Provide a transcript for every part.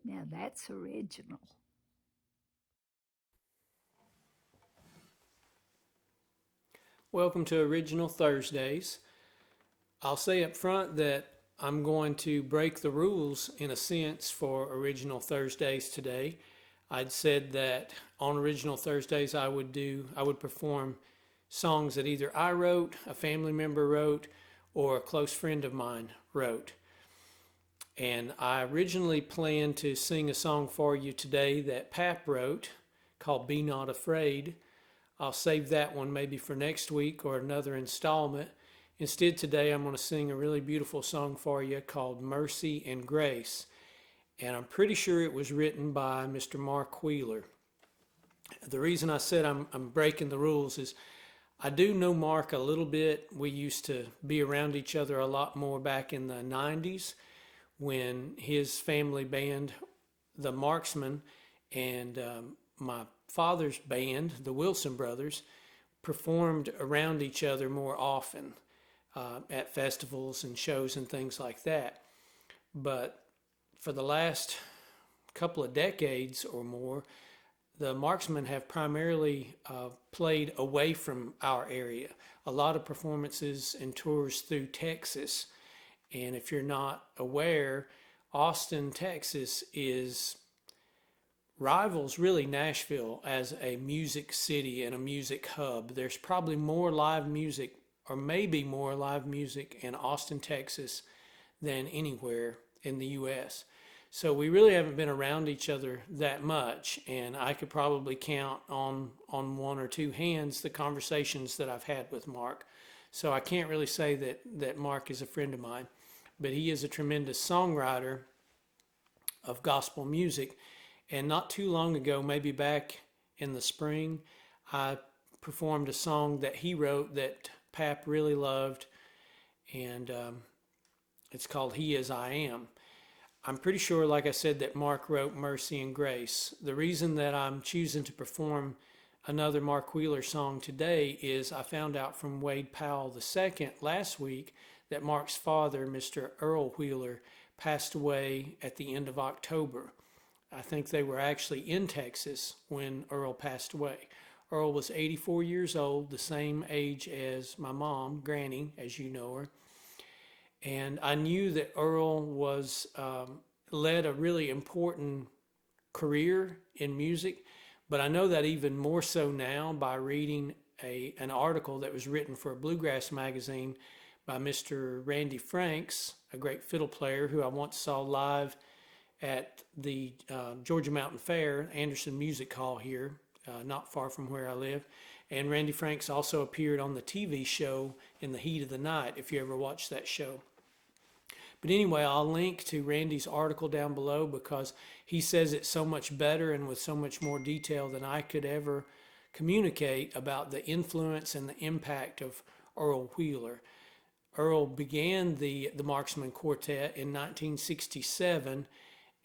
Now that's original. Welcome to Original Thursdays. I'll say up front that I'm going to break the rules in a sense for Original Thursdays today. I'd said that on Original Thursdays I would perform songs that either I wrote, a family member wrote, or a close friend of mine wrote. And I originally planned to sing a song for you today that Pap wrote called Be Not Afraid. I'll save that one maybe for next week or another installment. Instead, today I'm going to sing a really beautiful song for you called Mercy and Grace. And I'm pretty sure it was written by Mr. Mark Wheeler. The reason I said I'm breaking the rules is I do know Mark a little bit. We used to be around each other a lot more back in the 90s when his family band, the Marksmen, and my father's band, the Wilson Brothers, performed around each other more often at festivals and shows and things like that. But for the last couple of decades or more, the Marksmen have primarily played away from our area. A lot of performances and tours through Texas. And if you're not aware, Austin, Texas rivals really Nashville as a music city and a music hub. There's probably more live music, or maybe more live music in Austin, Texas than anywhere in the U.S. So we really haven't been around each other that much, and I could probably count on one or two hands the conversations that I've had with Mark. So I can't really say that Mark is a friend of mine, but he is a tremendous songwriter of gospel music. And not too long ago, maybe back in the spring, I performed a song that he wrote that Pap really loved, and it's called He Is I Am. I'm pretty sure, like I said, that Mark wrote Mercy and Grace. The reason that I'm choosing to perform another Mark Wheeler song today is I found out from Wade Powell II last week that Mark's father, Mr. Earl Wheeler, passed away at the end of October. I think they were actually in Texas when Earl passed away. Earl was 84 years old, the same age as my mom, Granny, as you know her. And I knew that Earl was led a really important career in music, but I know that even more so now by reading an article that was written for a bluegrass magazine by Mr. Randy Franks, a great fiddle player who I once saw live at the Georgia Mountain Fair, Anderson Music Hall here, not far from where I live. And Randy Franks also appeared on the TV show In the Heat of the Night, if you ever watched that show. But anyway, I'll link to Randy's article down below because he says it so much better and with so much more detail than I could ever communicate about the influence and the impact of Earl Wheeler. Earl began the Marksmen Quartet in 1967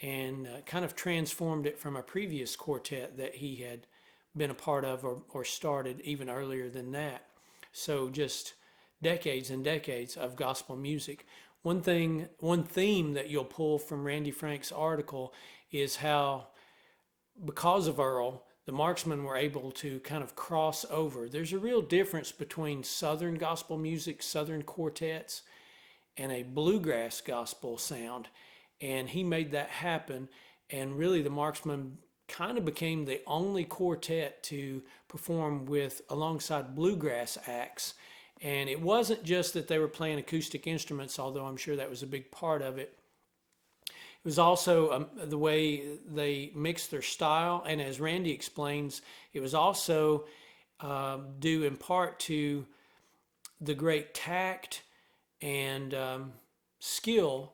and kind of transformed it from a previous quartet that he had been a part of or started even earlier than that. So just decades and decades of gospel music. One theme that you'll pull from Randy Frank's article is how, because of Earl, the Marksmen were able to kind of cross over. There's a real difference between Southern gospel music, Southern quartets, and a bluegrass gospel sound. And he made that happen. And really, the Marksmen kind of became the only quartet to perform alongside bluegrass acts. And it wasn't just that they were playing acoustic instruments, although I'm sure that was a big part of it. It was also the way they mixed their style. And as Randy explains, it was also due in part to the great tact and skill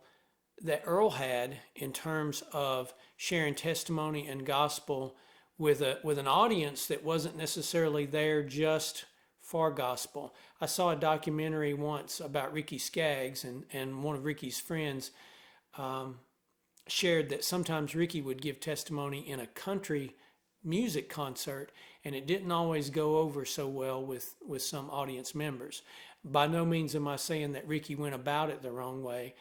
that Earl had in terms of sharing testimony and gospel with an audience that wasn't necessarily there just for gospel. I saw a documentary once about Ricky Skaggs, and one of Ricky's friends shared that sometimes Ricky would give testimony in a country music concert, and it didn't always go over so well with some audience members. By no means am I saying that Ricky went about it the wrong way.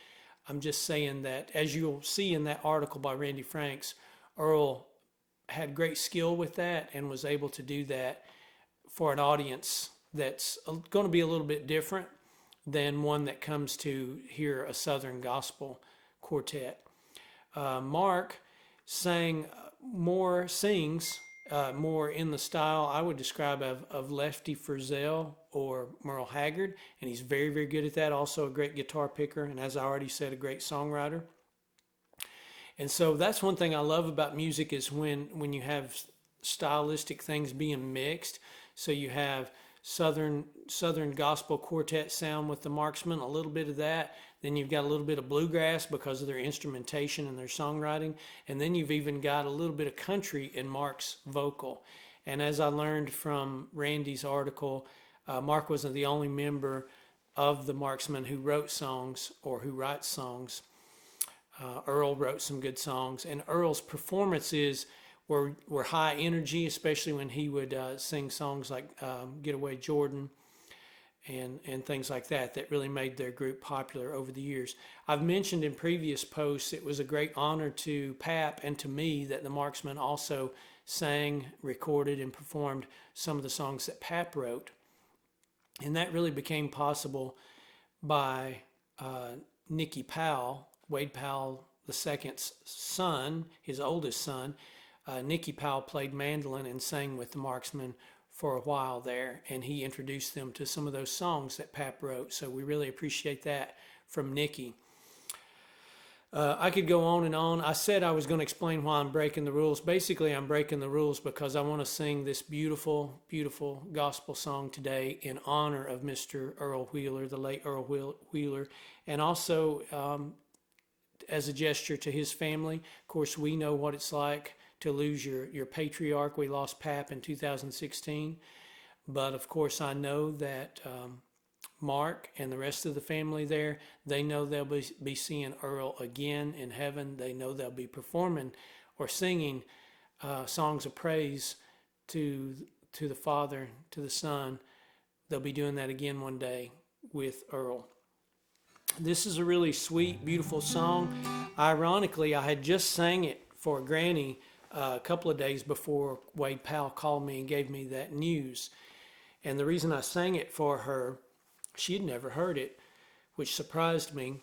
I'm just saying that, as you'll see in that article by Randy Franks, Earl had great skill with that and was able to do that for an audience that's going to be a little bit different than one that comes to hear a Southern gospel quartet. Mark sings more in the style I would describe of Lefty Frizzell or Merle Haggard, and he's very, very good at that. Also a great guitar picker, and as I already said, a great songwriter. And so that's one thing I love about music is when you have stylistic things being mixed. So you have Southern gospel quartet sound with the Marksmen, a little bit of that. Then you've got a little bit of bluegrass because of their instrumentation and their songwriting. And then you've even got a little bit of country in Mark's vocal. And as I learned from Randy's article, Mark wasn't the only member of the Marksmen who wrote songs or who writes songs. Earl wrote some good songs, and Earl's performances were high energy, especially when he would sing songs like Getaway Jordan and things like that really made their group popular over the years. I've mentioned in previous posts it was a great honor to Pap and to me that the Marksmen also sang, recorded, and performed some of the songs that Pap wrote. And that really became possible by Nicky Powell, Wade Powell II's son, his oldest son. Nicky Powell played mandolin and sang with the Marksmen for a while there, and he introduced them to some of those songs that Pap wrote. So we really appreciate that from Nicky. I could go on and on. I said I was going to explain why I'm breaking the rules. Basically, I'm breaking the rules because I want to sing this beautiful, beautiful gospel song today in honor of Mr. Earl Wheeler, the late Earl Wheeler, and also as a gesture to his family. Of course, we know what it's like to lose your patriarch. We lost Pap in 2016. But of course, I know that Mark and the rest of the family there, they know they'll be seeing Earl again in heaven. They know they'll be performing or singing songs of praise to the Father, to the Son. They'll be doing that again one day with Earl. This is a really sweet, beautiful song. Ironically, I had just sang it for Granny a couple of days before Wade Powell called me and gave me that news. And the reason I sang it for her, she had never heard it, which surprised me.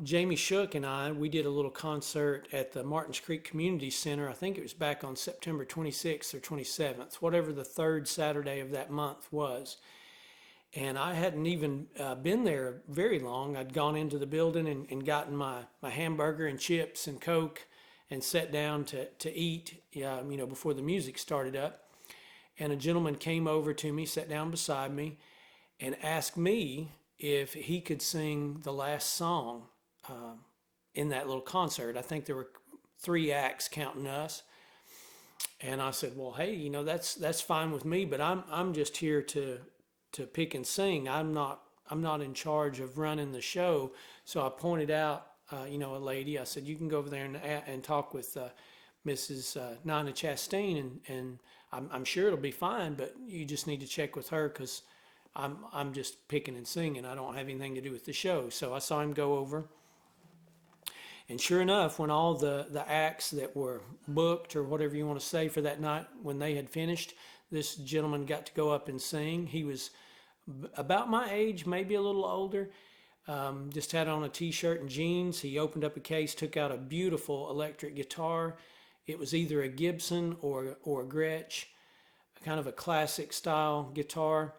Jamie Shook and I, we did a little concert at the Martins Creek Community Center. I think it was back on September 26th or 27th, whatever the third Saturday of that month was. And I hadn't even been there very long. I'd gone into the building and gotten my hamburger and chips and Coke and sat down to eat, before the music started up. And a gentleman came over to me, sat down beside me, and asked me if he could sing the last song in that little concert. I think there were 3 acts counting us. And I said, well, hey, that's fine with me, but I'm just here to pick and sing. I'm not in charge of running the show. So I pointed out, a lady. I said, you can go over there and talk with Mrs. Nina Chastain, and I'm sure it'll be fine, but you just need to check with her because I'm just picking and singing. I don't have anything to do with the show. So I saw him go over. And sure enough, when all the acts that were booked or whatever you want to say for that night, when they had finished, this gentleman got to go up and sing. He was about my age, maybe a little older. Just had on a t-shirt and jeans. He opened up a case, took out a beautiful electric guitar. It was either a Gibson or a Gretsch, kind of a classic style guitar.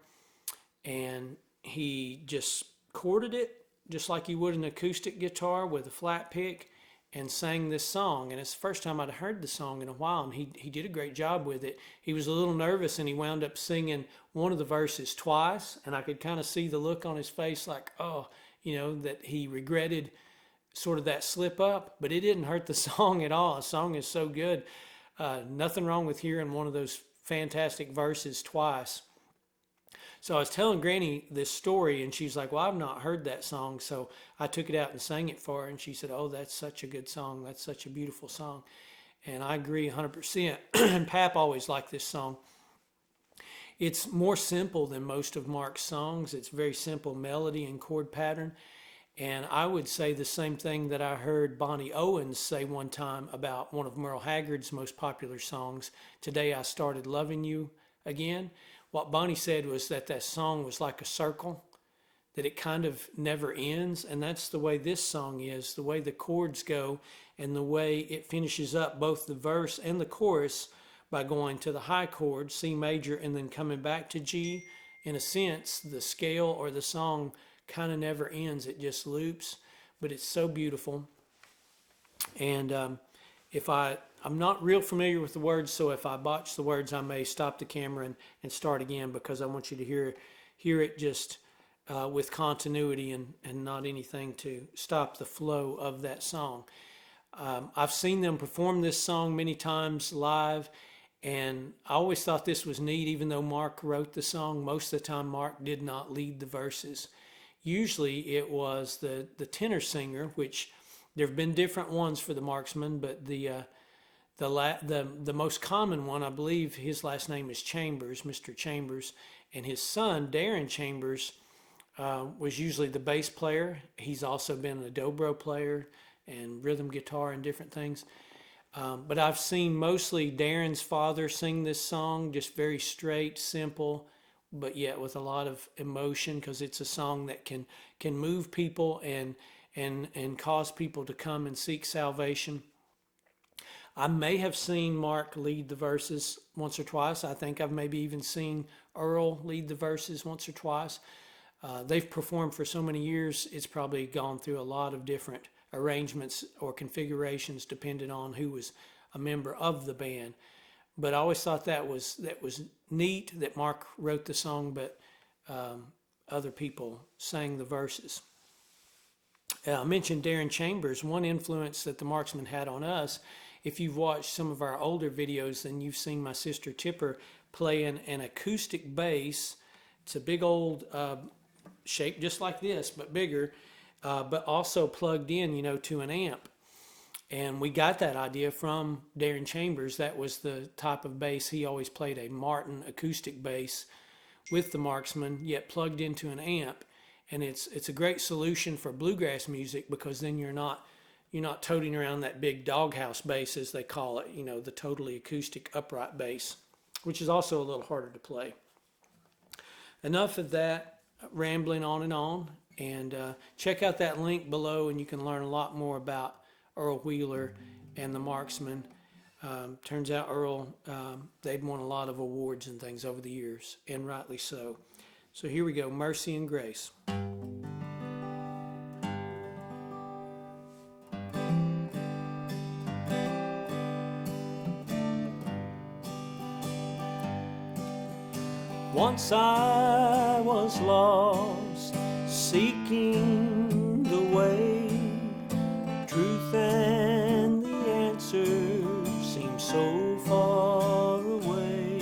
And he just chorded it just like you would an acoustic guitar with a flat pick and sang this song. And it's the first time I'd heard the song in a while, and he did a great job with it. He was a little nervous, and he wound up singing one of the verses twice, and I could kind of see the look on his face like, that he regretted sort of that slip up, but it didn't hurt the song at all. The song is so good. Nothing wrong with hearing one of those fantastic verses twice. So I was telling Granny this story, and she's like, well, I've not heard that song. So I took it out and sang it for her, and she said, oh, that's such a good song. That's such a beautiful song. And I agree 100%. And Pap always liked this song. It's more simple than most of Mark's songs. It's very simple melody and chord pattern. And I would say the same thing that I heard Bonnie Owens say one time about one of Merle Haggard's most popular songs, Today I Started Loving You Again. What Bonnie said was that that song was like a circle, that it kind of never ends. And that's the way this song is, the way the chords go and the way it finishes up both the verse and the chorus by going to the high chord, C major, and then coming back to G. In a sense, the scale or the song kind of never ends. It just loops, but it's so beautiful. And I'm not real familiar with the words, so if I botch the words, I may stop the camera and start again, because I want you to hear it just with continuity and not anything to stop the flow of that song. I've seen them perform this song many times live, and I always thought this was neat. Even though Mark wrote the song, most of the time Mark did not lead the verses. Usually it was the tenor singer, which there have been different ones for the Marksmen, but the most common one, I believe his last name is Chambers, Mr. Chambers, and his son, Darren Chambers, was usually the bass player. He's also been a dobro player and rhythm guitar and different things. But I've seen mostly Darren's father sing this song, just very straight, simple, but yet with a lot of emotion, because it's a song that can move people and cause people to come and seek salvation. I may have seen Mark lead the verses once or twice. I think I've maybe even seen Earl lead the verses once or twice. They've performed for so many years, it's probably gone through a lot of different arrangements or configurations depending on who was a member of the band. But I always thought that was neat that Mark wrote the song, but other people sang the verses. I mentioned Darren Chambers. One influence that the Marksmen had on us, if you've watched some of our older videos, then you've seen my sister Tipper playing an acoustic bass. It's a big old shape just like this, but bigger, but also plugged in, to an amp. And we got that idea from Darren Chambers. That was the type of bass. He always played a Martin acoustic bass with the Marksmen, yet plugged into an amp. And it's a great solution for bluegrass music, because then you're not toting around that big doghouse bass, as they call it, the totally acoustic upright bass, which is also a little harder to play. Enough of that rambling on, and check out that link below, and you can learn a lot more about Earl Wheeler and the Marksmen. Turns out Earl, they've won a lot of awards and things over the years, and rightly so. So here we go, Mercy and Grace. Once I was lost, seeking the way, truth and the answer seemed so far away.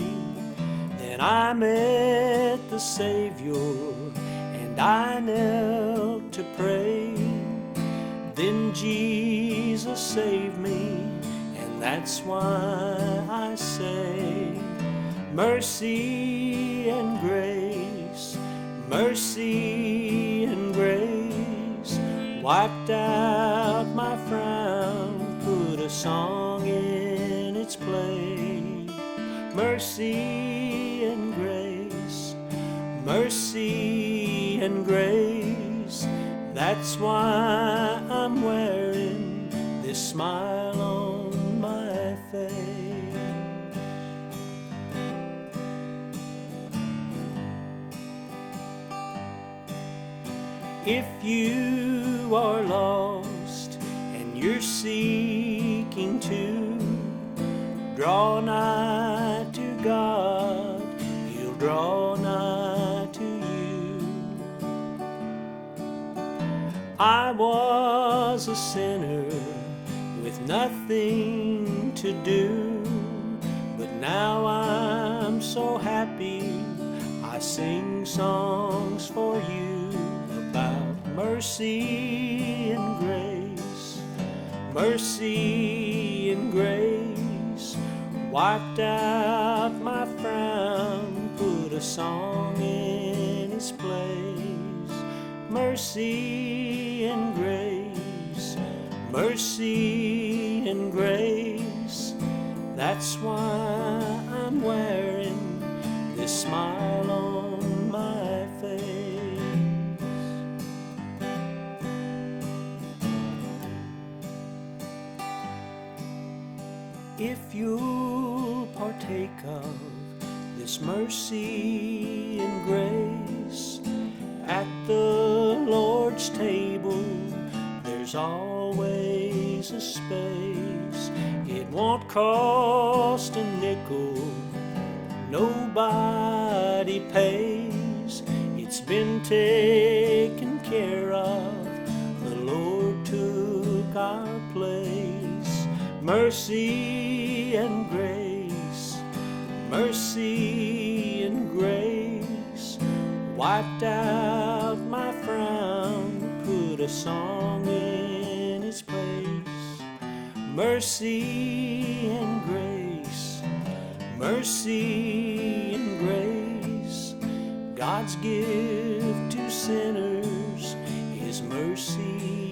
Then I met the Savior, and I knelt to pray. Then Jesus saved me, and that's why I say, mercy and grace, mercy and grace, wiped out my frown, put a song in its place. Mercy and grace, mercy and grace, that's why I'm wearing this smile on my face. If you are lost and you're seeking to draw nigh to God, He'll draw nigh to you. I was a sinner with nothing to do, but now I'm so happy I sing songs for you. Mercy and grace, mercy and grace, wiped out my frown, put a song in its place. mercy and grace, mercy and grace. That's why I'm wearing this smile on my face. If you'll partake of this mercy and grace, at the Lord's table there's always a space. It won't cost a nickel, nobody pays. It's been taken care of, the Lord took our place. Mercy and grace, mercy and grace, wiped out my frown, put a song in its place. Mercy and grace, mercy and grace, God's gift to sinners, His mercy